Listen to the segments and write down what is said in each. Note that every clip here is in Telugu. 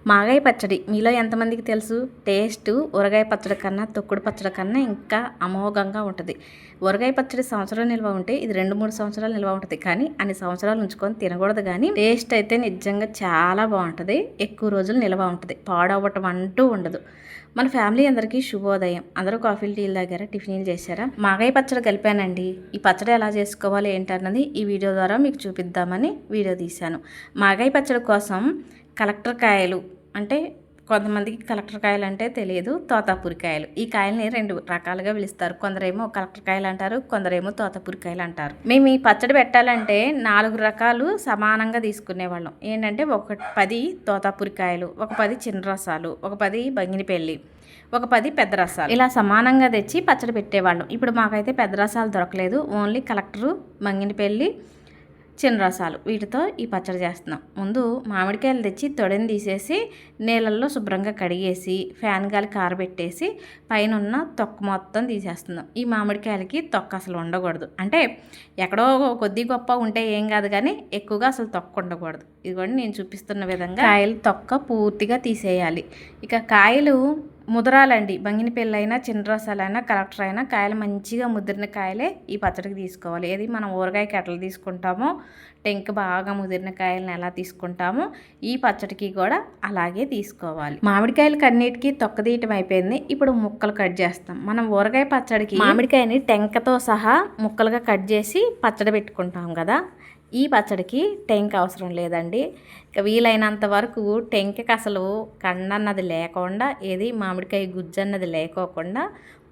మాగాయ పచ్చడి మీలో ఎంతమందికి తెలుసు? టేస్ట్ ఊరగాయ పచ్చడి కన్నా తొక్కుడు పచ్చడి కన్నా ఇంకా అమోఘంగా ఉంటుంది. ఊరగాయ పచ్చడి సంవత్సరం నిల్వ ఉంటే ఇది 2-3 సంవత్సరాలు నిల్వ ఉంటుంది. కానీ అన్ని సంవత్సరాలు ఉంచుకొని తినకూడదు. కానీ టేస్ట్ అయితే నిజంగా చాలా బాగుంటుంది. ఎక్కువ రోజులు నిల్వ ఉంటుంది. పాడవటం అంటూ ఉండదు. మన ఫ్యామిలీ అందరికీ శుభోదయం. అందరూ కాఫీలు టీలు తాగారా? టిఫిన్లు చేశారా? మాగాయ పచ్చడి కలిపానండి. ఈ పచ్చడి ఎలా చేసుకోవాలి ఏంటన్నది ఈ వీడియో ద్వారా మీకు చూపిద్దామని వీడియో తీశాను. మాగాయ పచ్చడి కోసం కలెక్టర్ కాయలు అంటే కొంతమందికి కలెక్టర్ కాయలు అంటే తెలియదు, తోతాపూరి కాయలు. ఈ కాయల్ని 2 రకాలుగా పిలుస్తారు. కొందరేమో కలెక్టర్ కాయలు అంటారు, కొందరేమో తోతాపూరి కాయలు అంటారు. మేము ఈ పచ్చడి పెట్టాలంటే 4 రకాలు సమానంగా తీసుకునేవాళ్ళం. ఏంటంటే ఒక 10 తోతాపూరి కాయలు, ఒక 10 చిన్న రసాలు, ఒక 10 బంగినపల్లి, ఒక 10 పెద్ద రసాలు, ఇలా సమానంగా తెచ్చి పచ్చడి పెట్టేవాళ్ళం. ఇప్పుడు మాకైతే పెద్ద రసాలు దొరకలేదు. ఓన్లీ కలెక్టరు, బంగినపల్లి, చిన్న రసాలు వీటితో ఈ పచ్చడి చేస్తున్నాం. ముందు మామిడికాయలు తెచ్చి తొడని తీసేసి నీళ్ళల్లో శుభ్రంగా కడిగేసి ఫ్యాన్ గాలి కారబెట్టేసి పైన ఉన్న తొక్క మొత్తం తీసేస్తున్నాం. ఈ మామిడికాయలకి తొక్క అసలు ఉండకూడదు. అంటే ఎక్కడో కొద్ది గొప్ప ఉంటే ఏం కాదు, కానీ ఎక్కువగా అసలు తొక్క ఉండకూడదు. ఇదిగోండి నేను చూపిస్తున్న విధంగా కాయలు తొక్క పూర్తిగా తీసేయాలి. ఇక కాయలు ముదరాలండి. బంగినపల్లి అయినా, చిన్న రసాలైనా, కలెక్టర్ అయినా కాయలు మంచిగా ముదిరిన కాయలే ఈ పచ్చడికి తీసుకోవాలి. ఏది మనం ఊరగాయకి ఎట్లా తీసుకుంటామో, టెంక బాగా ముదిరిన కాయలను ఎలా తీసుకుంటామో ఈ పచ్చడికి కూడా అలాగే తీసుకోవాలి. మామిడికాయలకి అన్నిటికీ తొక్క తీయటం అయిపోయింది. ఇప్పుడు ముక్కలు కట్ చేస్తాం. మనం ఊరగాయ పచ్చడికి మామిడికాయని టెంకతో సహా ముక్కలుగా కట్ చేసి పచ్చడి పెట్టుకుంటాం కదా. ఈ పచ్చడికి టెంక అవసరం లేదండి. ఇక వీలైనంత వరకు టెంకకి అసలు కండన్నది లేకుండా, ఏది మామిడికాయ గుజ్జు అన్నది లేకోకుండా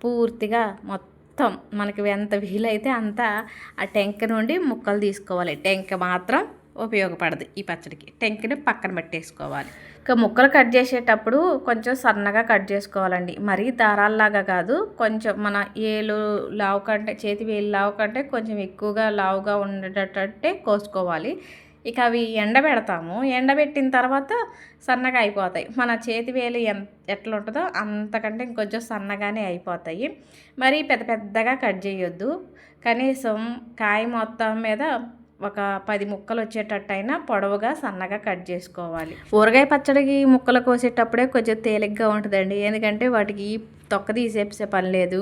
పూర్తిగా మొత్తం మనకి ఎంత వీలైతే అంత ఆ టెంక నుండి ముక్కలు తీసుకోవాలి. టెంక మాత్రం ఉపయోగపడదు ఈ పచ్చడికి. టెంకని పక్కన పెట్టేసుకోవాలి. ఇక ముక్కలు కట్ చేసేటప్పుడు కొంచెం సన్నగా కట్ చేసుకోవాలండి. మరీ దారాల్లాగా కాదు, కొంచెం మన ఏలు లావు కంటే, చేతి వేలు లావు కంటే కొంచెం ఎక్కువగా లావుగా ఉండేటట్టే కోసుకోవాలి. ఇక అవి ఎండబెడతాము. ఎండబెట్టిన తర్వాత సన్నగా అయిపోతాయి. మన చేతి వేలు ఎట్లా ఉంటుందో అంతకంటే ఇంకొంచెం సన్నగానే అయిపోతాయి. మరీ పెద్ద పెద్దగా కట్ చేయొద్దు. కనీసం కాయ మొత్తం మీద ఒక 10 ముక్కలు వచ్చేటట్టయినా పొడవుగా సన్నగా కట్ చేసుకోవాలి. ఊరగాయ పచ్చడికి ముక్కలు కోసేటప్పుడే కొంచెం తేలిగ్గా ఉంటుందండి. ఎందుకంటే వాటికి తొక్క తీసేసే పని లేదు.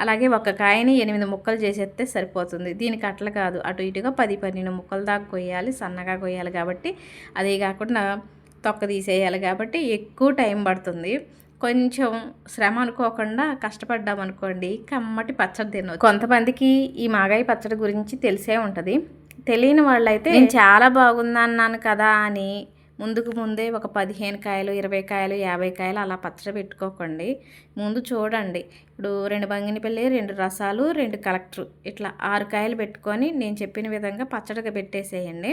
అలాగే ఒక కాయని 8 ముక్కలు చేసేస్తే సరిపోతుంది. దీనికి అట్లా కాదు, అటు ఇటుగా 10-12 ముక్కలు దాకా కొయ్యాలి. సన్నగా కొయ్యాలి కాబట్టి, అదే కాకుండా తొక్క తీసేయాలి కాబట్టి ఎక్కువ టైం పడుతుంది. కొంచెం శ్రమ అనుకోకుండా కష్టపడ్డామనుకోండి కమ్మటి పచ్చడి తినవచ్చు. కొంతమందికి ఈ మాగాయ పచ్చడి గురించి తెలిసే ఉంటుంది. తెలియని వాళ్ళైతే నేను చాలా బాగుందన్నాను కదా అని ముందే ఒక 15 కాయలు, 20 కాయలు, 50 కాయలు అలా పచ్చడి పెట్టుకోకండి. ముందు చూడండి. ఇప్పుడు 2 బంగినపల్లి, 2 రసాలు, 2 కలెక్టర్, ఇట్లా 6 కాయలు పెట్టుకొని నేను చెప్పిన విధంగా పచ్చడిగా పెట్టేసేయండి.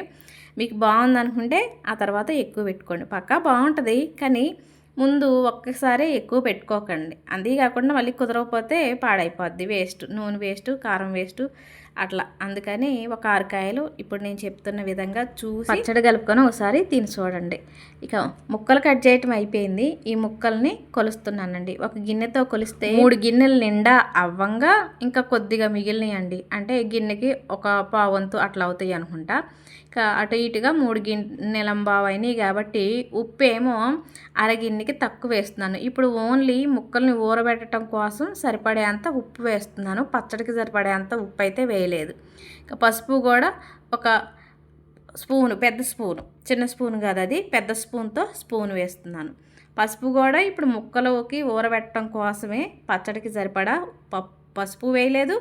మీకు బాగుందనుకుంటే ఆ తర్వాత ఎక్కువ పెట్టుకోండి. పక్కా బాగుంటుంది. కానీ ముందు ఒక్కసారి ఎక్కువ పెట్టుకోకండి. అంతేకాకుండా మళ్ళీ కుదరకపోతే పాడైపోద్ది. వేస్ట్, నూనె వేస్ట్, కారం వేస్ట్ అట్లా. అందుకని ఒక 6 కాయలు ఇప్పుడు నేను చెప్తున్న విధంగా చూసి పచ్చడి కలుపుకొని ఒకసారి తిని చూడండి. ఇక ముక్కలు కట్ చేయటం అయిపోయింది. ఈ ముక్కల్ని కొలుస్తున్నానండి. ఒక గిన్నెతో కొలిస్తే 3 గిన్నెల నిండా అవ్వంగా ఇంకా కొద్దిగా మిగిలినాయండి. అంటే గిన్నెకి ఒక పావంతు అట్లా అవుతాయి అనుకుంటా. ఇక అటు ఇటుగా 3 గిన్నెల బావు అయినాయి కాబట్టి ఉప్పు ఏమో అరగిన్నెకి తక్కువ వేస్తున్నాను. ఇప్పుడు ఓన్లీ ముక్కల్ని ఊరబెట్టడం కోసం సరిపడేంత ఉప్పు వేస్తున్నాను. పచ్చడికి సరిపడేంత ఉప్పు అయితే వేయలేదు. ఇక పసుపు కూడా ఒక స్పూను, పెద్ద స్పూను, చిన్న స్పూన్ కాదు అది, పెద్ద స్పూన్తో స్పూన్ వేస్తున్నాను. పసుపు కూడా ఇప్పుడు ముక్కలోకి ఊరబెట్టడం కోసమే పచ్చడికి సరిపడా పసుపు వేయలేదు,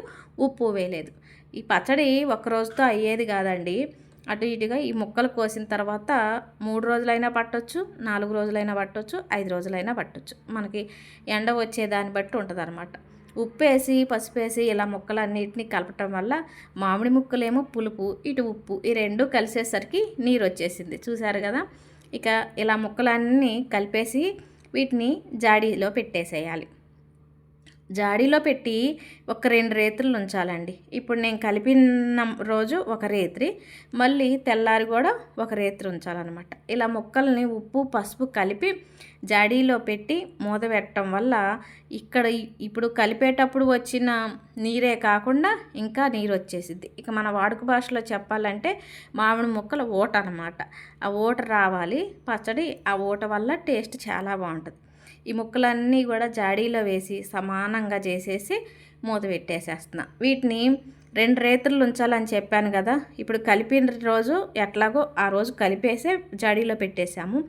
ఉప్పు వేయలేదు. ఈ పచ్చడి ఒక్కరోజుతో అయ్యేది కాదండి. అటు ఇటుగా ఈ ముక్కలు కోసిన తర్వాత 3 రోజులైనా పట్టొచ్చు, 4 రోజులైనా పట్టొచ్చు, 5 రోజులైనా పట్టొచ్చు. మనకి ఎండ వచ్చేదాన్ని బట్టి ఉంటుంది అనమాట. ఉప్పు వేసి, పసుపు వేసి ఇలా ముక్కలన్నిటిని కలపటం వల్ల మామిడి ముక్కలేమో పులుపు, ఇటు ఉప్పు, ఈ 2 కలిసేసరికి నీరు వచ్చేసింది. చూసారు కదా. ఇక ఇలా ముక్కలన్నీ కలిపేసి వీటిని జాడీలో పెట్టేసేయాలి. జాడీలో పెట్టి ఒక 2 రేత్రులు ఉంచాలండి. ఇప్పుడు నేను కలిపిన రోజు ఒక రేత్రి, మళ్ళీ తెల్లారి కూడా ఒక రేత్రి ఉంచాలన్నమాట. ఇలా ముక్కల్ని ఉప్పు పసుపు కలిపి జాడీలో పెట్టి మూత పెట్టడం వల్ల ఇక్కడ ఇప్పుడు కలిపేటప్పుడు వచ్చిన నీరే కాకుండా ఇంకా నీరు వచ్చేసిద్ది. ఇక మన వాడుక భాషలో చెప్పాలంటే మామిడి ముక్కల ఊట అనమాట. ఆ ఊట రావాలి పచ్చడి, ఆ ఊట వల్ల టేస్ట్ చాలా బాగుంటుంది. ఈ ముక్కలన్నీ కూడా జాడీలో వేసి సమానంగా చేసేసి మూత పెట్టేసేస్తున్నా. వీటిని 2 రేత్రులు ఉంచాలని చెప్పాను కదా. ఇప్పుడు కలిపిన రోజు ఎట్లాగో ఆ రోజు కలిపేసే జాడీలో పెట్టేశాము.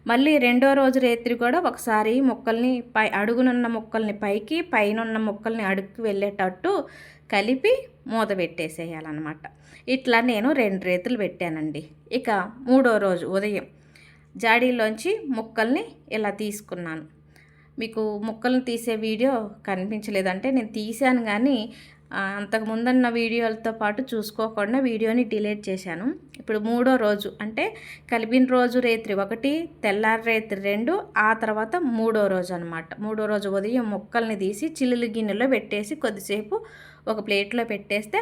మళ్ళీ రెండో రోజు రేత్రి కూడా ఒకసారి ముక్కల్ని అడుగునున్న ముక్కల్ని పైకి, పైనున్న ముక్కల్ని అడుగుకి వెళ్ళేటట్టు కలిపి మూత పెట్టేసేయాలన్నమాట. ఇట్లా నేను 2 రేత్రులు పెట్టానండి. ఇక మూడో రోజు ఉదయం జాడీలోంచి ముక్కల్ని ఇలా తీసుకున్నాను. మీకు ముక్కలను తీసే వీడియో కనిపించలేదంటే నేను తీశాను, కానీ అంతకుముందన్న వీడియోలతో పాటు చూసుకోకుండా వీడియోని డిలీట్ చేశాను. ఇప్పుడు మూడో రోజు అంటే కలిపిన రోజు రేత్రి 1, తెల్లారి రేత్రి 2, ఆ తర్వాత మూడో రోజు అనమాట. మూడో రోజు ఉదయం ముక్కల్ని తీసి చిల్లులు గిన్నెలో పెట్టేసి కొద్దిసేపు ఒక ప్లేట్లో పెట్టేస్తే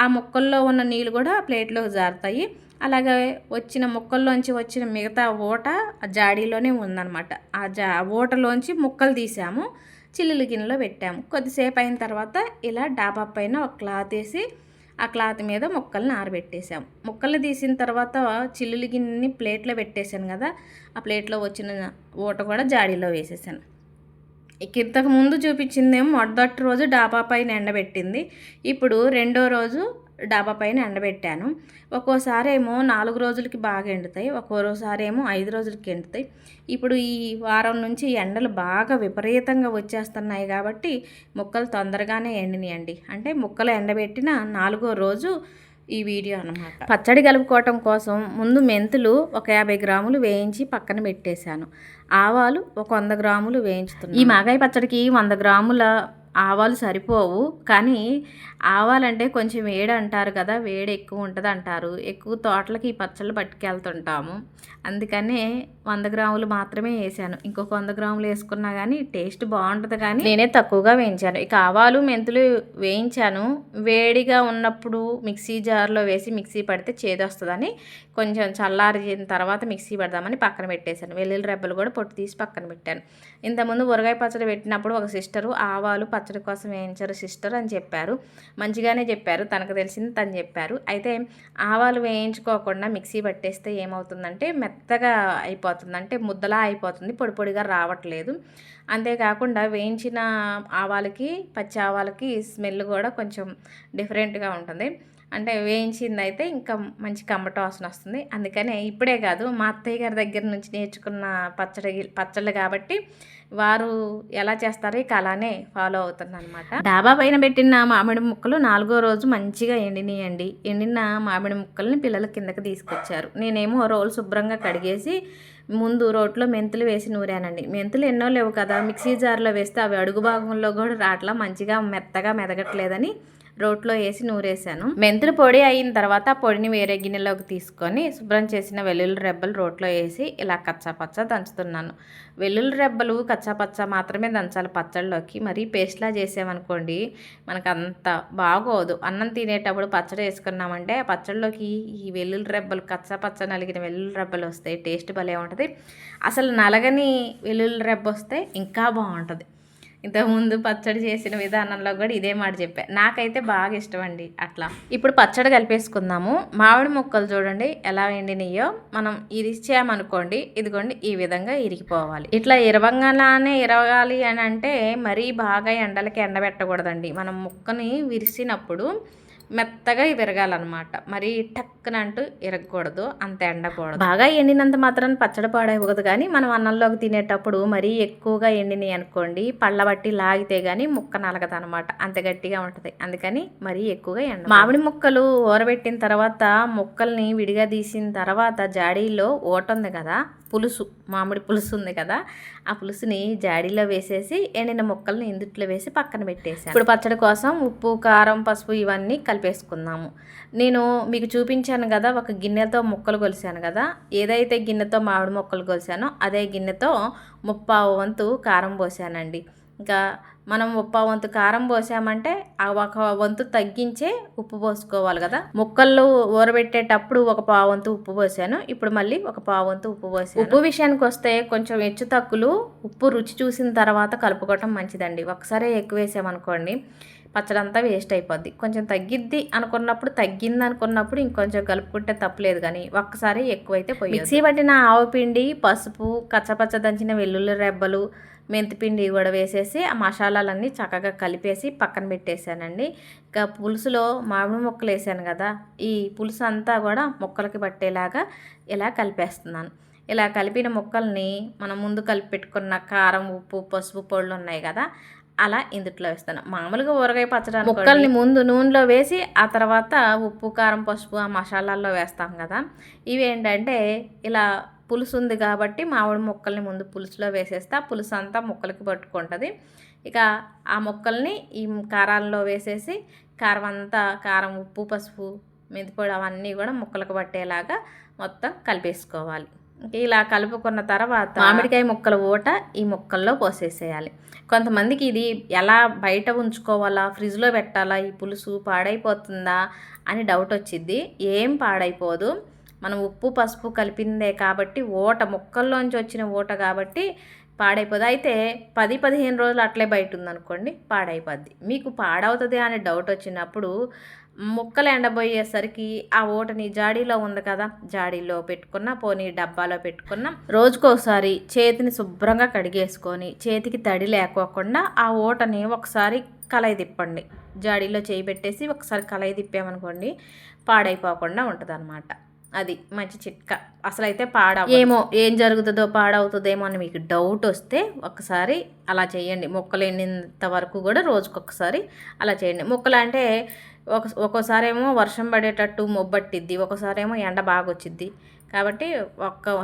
ఆ ముక్కల్లో ఉన్న నీళ్ళు కూడా ప్లేట్లోకి జారుతాయి. అలాగే వచ్చిన ముక్కల్లోంచి వచ్చిన మిగతా ఊట జాడీలోనే ఉందన్నమాట. ఆ ఊటలోంచి ముక్కలు తీసాము, చిల్లుల గిన్నెలో పెట్టాము. కొద్దిసేపు అయిన తర్వాత ఇలా డాబా పైన ఒక క్లాత్ వేసి ఆ క్లాత్ మీద ముక్కల్ని ఆరబెట్టేసాము. ముక్కల్ని తీసిన తర్వాత చిల్లుల గిన్నెని ప్లేట్లో పెట్టేశాను కదా, ఆ ప్లేట్లో వచ్చిన ఊట కూడా జాడీలో వేసేసాను. ఇంతకు ముందు చూపించిందేమో మొదటి రోజు డాబా పైన ఎండబెట్టింది. ఇప్పుడు రెండో రోజు డాబా పైన ఎండబెట్టాను. ఒక్కోసారి ఏమో 4 రోజులకి బాగా ఎండుతాయి, ఒక్కోసారి ఏమో 5 రోజులకి ఎండుతాయి. ఇప్పుడు ఈ వారం నుంచి ఎండలు బాగా విపరీతంగా వచ్చేస్తున్నాయి కాబట్టి ముక్కలు తొందరగానే ఎండినాయండి. అంటే ముక్కలు ఎండబెట్టిన 4వ రోజు ఈ వీడియో అన్నమాట. పచ్చడి కలుపుకోవటం కోసం ముందు మెంతులు ఒక 50 గ్రాములు వేయించి పక్కన పెట్టేశాను. ఆవాలు ఒక 100 గ్రాములు వేయించుతున్నాను. ఈ మాగాయ పచ్చడికి 100 గ్రాముల ఆవాలు సరిపోవు, కానీ ఆవాలంటే కొంచెం వేడి అంటారు కదా, వేడి ఎక్కువ ఉంటుంది అంటారు. ఎక్కువ తోటలకి ఈ పచ్చళ్ళు పట్టుకెళ్తుంటాము, అందుకనే 100 గ్రాములు మాత్రమే వేసాను. ఇంకొక 100 గ్రాములు వేసుకున్నా కానీ టేస్ట్ బాగుంటుంది, కానీ నేనే తక్కువగా వేయించాను. ఇక ఆవాలు మెంతులు వేయించాను. వేడిగా ఉన్నప్పుడు మిక్సీ జార్లో వేసి మిక్సీ పడితే చేదొస్తుందని కొంచెం చల్లారిన తర్వాత మిక్సీ పడదామని పక్కన పెట్టేశాను. వెల్లుల్లి రెబ్బలు కూడా పొట్టు తీసి పక్కన పెట్టాను. ఇంతకుముందు ఊరగాయ పచ్చడి పెట్టినప్పుడు ఒక సిస్టరు ఆవాలు పచ్చడి కోసం వేయించారు సిస్టర్ అని చెప్పారు. మంచిగానే చెప్పారు, తనకు తెలిసింది తను చెప్పారు. అయితే ఆవాలు వేయించుకోకుండా మిక్సీ పట్టేస్తే ఏమవుతుందంటే మెత్తగా అయిపోతుంది, అంటే ముద్దలా అయిపోతుంది, పొడి పొడిగా రావట్లేదు. అంతేకాకుండా వేయించిన ఆవాలకి పచ్చి ఆవాలకి స్మెల్ కూడా కొంచెం డిఫరెంట్గా ఉంటుంది. అంటే వేయించింది అయితే ఇంకా మంచి కమ్మట వాసన వస్తుంది. అందుకనే ఇప్పుడే కాదు, మా అత్తయ్య గారి దగ్గర నుంచి నేర్చుకున్న పచ్చళ్ళు కాబట్టి వారు ఎలా చేస్తారో ఇక అలానే ఫాలో అవుతుంది అనమాట. డాబా పైన పెట్టిన మామిడి ముక్కలు 4వ రోజు మంచిగా ఎండినాయండి. ఎండిన మామిడి ముక్కల్ని పిల్లల కిందకి తీసుకొచ్చారు. నేనేమో రోలు శుభ్రంగా కడిగేసి ముందు రోట్లో మెంతులు వేసి నూరానండి. మెంతులు ఎన్నో లేవు కదా, మిక్సీ జార్లో వేస్తే అవి అడుగు భాగంలో కూడా రాట్లా మంచిగా మెత్తగా మెదగట్లేదని రోట్లో వేసి నూరేసాను. మెంతులు పొడి అయిన తర్వాత పొడిని వేరే గిన్నెలోకి తీసుకొని శుభ్రం చేసిన వెల్లుల్లి రెబ్బలు రోట్లో వేసి ఇలా కచ్చాపచ్చా దంచుతున్నాను. వెల్లుల్లి రెబ్బలు కచ్చాపచ్చా మాత్రమే దంచాలి పచ్చళ్ళలోకి. మరీ పేస్ట్లా చేసామనుకోండి మనకు అంత బాగోదు. అన్నం తినేటప్పుడు పచ్చడి వేసుకున్నామంటే ఆ పచ్చళ్ళలోకి ఈ వెల్లుల్లి రెబ్బలు కచ్చాపచ్చా నలిగిన వెల్లుల్లి రెబ్బలు వస్తాయి, టేస్ట్ భలే ఉంటుంది. అసలు నలగని వెల్లుల్లి రెబ్బ వస్తే ఇంకా బాగుంటుంది. ఇంతకుముందు పచ్చడి చేసిన విధానంలో కూడా ఇదే మాట చెప్పా. నాకైతే బాగా ఇష్టం అండి అట్లా. ఇప్పుడు పచ్చడి కలిపేసుకుందాము. మామిడి ముక్కలు చూడండి ఎలా ఎండినాయో. మనం ఇరిచామనుకోండి, ఇదిగోండి ఈ విధంగా ఇరిగిపోవాలి. ఇట్లా ఇరవంగానే ఇరగాలి అని అంటే మరీ బాగా ఎండలకి ఎండబెట్టకూడదండి. మనం ముక్కని విరిసినప్పుడు మెత్తగా విరగాలన్నమాట. మరీ టక్కునంటూ ఇరగకూడదు, అంత ఎండకూడదు. బాగా ఎండినంత మాత్రం పచ్చడి పాడైపోదు, కానీ మనం అన్నంలోకి తినేటప్పుడు మరీ ఎక్కువగా ఎండినాయి అనుకోండి పళ్ళబట్టి లాగితే కానీ ముక్క నలగదనమాట, అంత గట్టిగా ఉంటుంది. అందుకని మరీ ఎక్కువగా మామిడి ముక్కలు ఊరబెట్టిన తర్వాత ముక్కల్ని విడిగా తీసిన తర్వాత జాడీలో ఓటుంది కదా పులుసు, మామిడి పులుసు ఉంది కదా, ఆ పులుసుని జాడీలో వేసేసి ఎండిన ముక్కల్ని ఇందుట్లో వేసి పక్కన పెట్టేసాను. ఇప్పుడు పచ్చడి కోసం ఉప్పు కారం పసుపు ఇవన్నీ కలిపేసుకుందాము. నేను మీకు చూపించాను కదా ఒక గిన్నెతో ముక్కలు కొలిసాను కదా, ఏదైతే గిన్నెతో మామిడి ముక్కలు కొలిసానో అదే గిన్నెతో 3/4 వంతు కారం పోసానండి. ఇంకా మనం పావు వంతు కారం పోసామంటే ఆ ఒక వంతు తగ్గించే ఉప్పు పోసుకోవాలి కదా. ముక్కలు ఊరబెట్టేటప్పుడు ఒక పావు వంతు ఉప్పు పోసాను, ఇప్పుడు మళ్ళీ ఒక పావు వంతు ఉప్పు పోసాను. ఉప్పు విషయానికి వస్తే కొంచెం హెచ్చు తక్కువలు ఉప్పు రుచి చూసిన తర్వాత కలుపుకోవటం మంచిదండి. ఒకసారి ఎక్కువ వేసామనుకోండి పచ్చడి అంతా వేస్ట్ అయిపోద్ది. కొంచెం తగ్గిద్ది అనుకున్నప్పుడు, తగ్గింది అనుకున్నప్పుడు ఇంకొంచెం కలుపుకుంటే తప్పలేదు, కానీ ఒక్కసారి ఎక్కువైతే పోయి మిక్సీ పట్టిన ఆవు పిండి, పసుపు, కచ్చపచ్చ దంచిన వెల్లుల్లి రెబ్బలు, మెంతిపిండి కూడా వేసేసి ఆ మసాలాలన్నీ చక్కగా కలిపేసి పక్కన పెట్టేశానండి. ఇంకా పులుసులో మామిడి ముక్కలు వేసాను కదా, ఈ పులుసు అంతా కూడా ముక్కలకి పట్టేలాగా ఇలా కలిపేస్తున్నాను. ఇలా కలిపిన ముక్కల్ని మనం ముందు కలిపి పెట్టుకున్న కారం, ఉప్పు, పసుపు పొడులు ఉన్నాయి కదా, అలా ఇందుట్లో వేస్తాను. మామూలుగా ఊరగాయ పచ్చడి ముక్కల్ని ముందు నూనెలో వేసి ఆ తర్వాత ఉప్పు, కారం, పసుపు ఆ మసాలాల్లో వేస్తాం కదా. ఇవి ఏంటంటే ఇలా పులుసు ఉంది కాబట్టి మామిడి ముక్కల్ని ముందు పులుసులో వేసేస్తే ఆ పులుసు అంతా ముక్కలకి పట్టుకుంటుంది. ఇక ఆ ముక్కల్ని ఈ కారాల్లో వేసేసి కారం అంతా, కారం, ఉప్పు, పసుపు, మెంతిపొడి అవన్నీ కూడా ముక్కలకు పట్టేలాగా మొత్తం కలిపేసుకోవాలి. ఇలా కలుపుకున్న తర్వాత మామిడికాయ ముక్కల ఊట ఈ ముక్కల్లో పోసేసేయాలి. కొంతమందికి ఇది ఎలా బయట ఉంచుకోవాలా, ఫ్రిడ్జ్లో పెట్టాలా, ఈ పులుసు పాడైపోతుందా అని డౌట్ వచ్చింది. ఏం పాడైపోదు. మనం ఉప్పు, పసుపు కలిపిందే కాబట్టి ఊట, ముక్కల్లోంచి వచ్చిన ఊట కాబట్టి పాడైపోదు. అయితే 10-15 రోజులు అట్లే బయట ఉందనుకోండి పాడైపోద్ది. మీకు పాడవుతుంది అనే డౌట్ వచ్చినప్పుడు ముక్కలు ఎండబోయేసరికి ఆ ఊటని జాడీలో ఉంది కదా, జాడీలో పెట్టుకున్న, పోనీ డబ్బాలో పెట్టుకున్న, రోజుకోసారి చేతిని శుభ్రంగా కడిగేసుకొని చేతికి తడి లేకోకుండా ఆ ఊటని ఒకసారి కలయి తిప్పండి. జాడీలో చేయి పెట్టేసి ఒకసారి కలయి తిప్పామనుకోండి పాడైపోకుండా ఉంటుంది అన్నమాట. అది మంచి చిట్కా. అసలైతే ఏమో ఏం జరుగుతుందో పాడవుతుందేమో అని మీకు డౌట్ వస్తే ఒకసారి అలా చేయండి. ముక్కలు ఎండినంత వరకు కూడా రోజుకొకసారి అలా చేయండి. ముక్కలు అంటే ఒక్కోసారి ఏమో వర్షం పడేటట్టు మొబ్బట్టిద్ది, ఒకసారి ఏమో ఎండ బాగా వచ్చిద్ది. కాబట్టి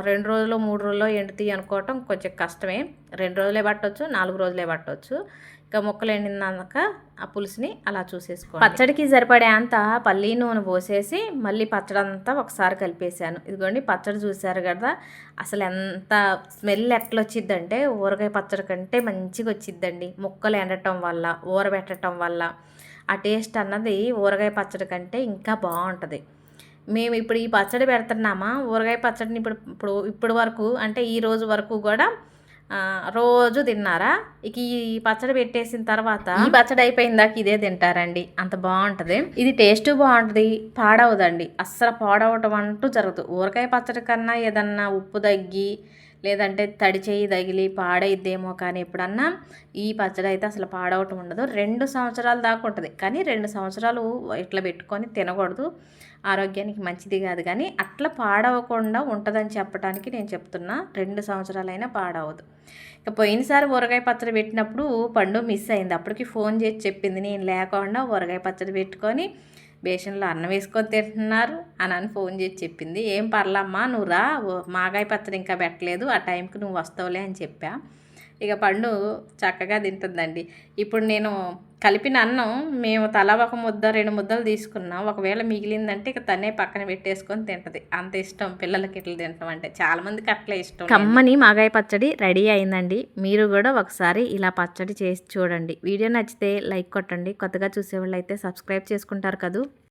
2 రోజులు 3 రోజుల్లో ఎండుతాయి అనుకోవటం కొంచెం కష్టమే. 2 రోజులే పట్టవచ్చు, 4 రోజులే పట్టవచ్చు. ఇక ముక్కలు ఎండినాక ఆ పులుసుని అలా చూసేసుకోండి. పచ్చడికి సరిపడే అంత పల్లి నూనె పోసేసి మళ్ళీ పచ్చడి అంతా ఒకసారి కలిపేసాను. ఇదిగోండి పచ్చడి చూసారు కదా, అసలు ఎంత స్మెల్ ఎట్లా వచ్చిద్దంటే ఊరగాయ పచ్చడి కంటే మంచిగా వచ్చిద్దండి. ముక్కలు ఎండటం వల్ల, ఊరబెట్టడం వల్ల ఆ టేస్ట్ అన్నది ఊరగాయ పచ్చడి కంటే ఇంకా బాగుంటుంది. మేము ఇప్పుడు ఈ పచ్చడి పెడుతున్నామా, ఊరగాయ పచ్చడిని ఇప్పుడు వరకు అంటే ఈ రోజు వరకు కూడా రోజు తిన్నారా. ఇక ఈ పచ్చడి పెట్టేసిన తర్వాత ఈ పచ్చడి అయిపోయిందాక ఇదే తింటారండి, అంత బాగుంటుంది. ఇది టేస్ట్ బాగుంటుంది, పాడవదండి. అస్సలు పాడవటం అంటూ జరుగుతుంది. ఊరగాయ పచ్చడి కన్నా ఏదన్నా ఉప్పు తగ్గి లేదంటే తడి చేయి తగిలి పాడైద్దేమో, కానీ ఎప్పుడన్నా ఈ పచ్చడి అయితే అసలు పాడవటం ఉండదు. 2 సంవత్సరాల దాకా ఉంటుంది. కానీ 2 సంవత్సరాలు ఇట్లా పెట్టుకొని తినకూడదు, ఆరోగ్యానికి మంచిది కాదు. కానీ అట్లా పాడవకుండా ఉంటుందని చెప్పడానికి నేను చెప్తున్నా. 2 సంవత్సరాలైనా పాడవదు. ఇక పోయినసారి ఊరగాయ పచ్చడి పెట్టినప్పుడు పండు మిస్ అయింది. అప్పటికి ఫోన్ చేసి చెప్పింది, నేను లేకుండా ఊరగాయ పచ్చడి పెట్టుకొని బేషన్లో అన్నం వేసుకొని తింటున్నారు అని ఫోన్ చేసి చెప్పింది. ఏం పర్లమ్మా నువ్వు రా, మాగాయ పచ్చడి ఇంకా పెట్టలేదు, ఆ టైంకి నువ్వు వస్తావులే అని చెప్పా. ఇక పండు చక్కగా తింటుందండి. ఇప్పుడు నేను కలిపిన అన్నం మేము తలా ఒక ముద్ద 2 ముద్దలు తీసుకున్నాం. ఒకవేళ మిగిలిందంటే ఇక తనే పక్కన పెట్టేసుకొని తింటుంది. అంత ఇష్టం పిల్లలకి ఇట్లా తింటాం అంటే. చాలామందికి అట్లా ఇష్టం. కమ్మని మాగాయ పచ్చడి రెడీ అయిందండి. మీరు కూడా ఒకసారి ఇలా పచ్చడి చేసి చూడండి. వీడియో నచ్చితే లైక్ కొట్టండి. కొత్తగా చూసేవాళ్ళు అయితే సబ్స్క్రైబ్ చేసుకుంటారు కదూ.